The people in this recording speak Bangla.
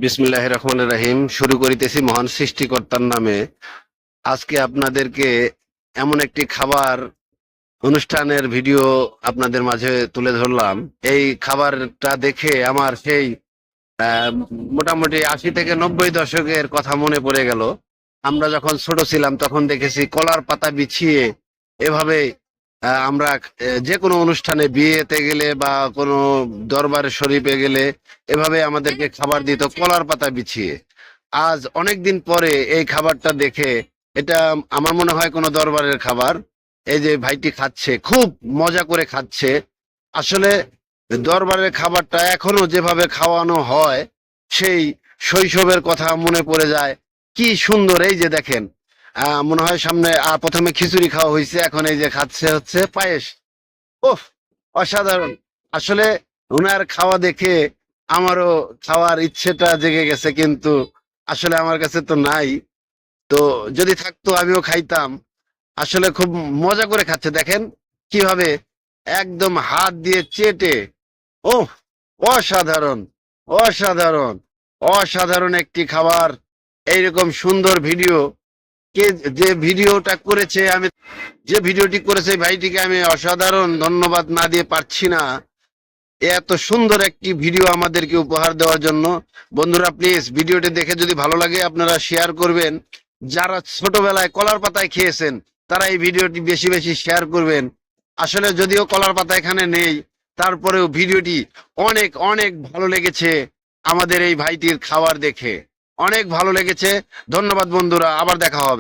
বিসমিল্লাহির রহমানির রহিম। শুরু করিতেছি মহান সৃষ্টিকর্তার নামে। আজকে আপনাদেরকে এমন একটি খাবার অনুষ্ঠানের ভিডিও আপনাদের মাঝে তুলে ধরলাম। এই খাবারটা দেখে আমার সেই আহ, মোটামুটি 80 থেকে 90 দশকের কথা মনে পড়ে গেল। আমরা যখন ছোট ছিলাম তখন দেখেছি কলার পাতা বিছিয়ে এভাবে আমরা যে কোনো অনুষ্ঠানে বিয়েতে গেলে বা কোনো দরবারে শরীফে গেলে এভাবে আমাদেরকে খাবার দিত কলার পাতা বিছিয়ে। আজ অনেক দিন পরে এই খাবারটা দেখে এটা আমার মনে হয় কোনো দরবারের খাবার। এই যে ভাইটি খাচ্ছে, খুব মজা করে খাচ্ছে। আসলে দরবারের খাবারটা এখনো যেভাবে খাওয়ানো হয় সেই শৈশবের কথা মনে পড়ে যায়। কি সুন্দর! এই যে দেখেন, মনে হয় সামনে প্রথমে খিচুড়ি খাওয়া হয়েছে, এখন এই যে খাচ্ছে হচ্ছে পায়েস। ওহ, অসাধারণ! আসলে উনার খাওয়া দেখে আমারও খাওয়ার ইচ্ছেটা জেগে গেছে, কিন্তু আসলে আমার কাছে তো নাই। তো যদি থাকতো আমিও খাইতাম। আসলে খুব মজা করে খাচ্ছে, দেখেন কিভাবে একদম হাত দিয়ে চেটে। ওহ, অসাধারণ! অসাধারণ! অসাধারণ একটি খাবার। এইরকম সুন্দর ভিডিও কে যে ভিডিওটা করেছে, আমি যে ভিডিওটি করেছে ভাইটিকে আমি অসাধারণ ধন্যবাদ না দিয়ে পারছি না। এত সুন্দর একটি ভিডিও আমাদেরকে উপহার দেওয়ার জন্য। বন্ধুরা, প্লিজ ভিডিওটি দেখে যদি ভালো লাগে আপনারা শেয়ার করবেন। যারা ছোটবেলায় কলার পাতায় খেয়েছেন তারা এই ভিডিওটি বেশি বেশি শেয়ার করবেন। আসলে যদিও কলার পাতা এখানে নেই, তারপরেও ভিডিওটি অনেক অনেক ভালো লেগেছে। আমাদের এই ভাইটির খাবার দেখে অনেক ভালো লেগেছে। ধন্যবাদ বন্ধুরা, আবার দেখা হবে।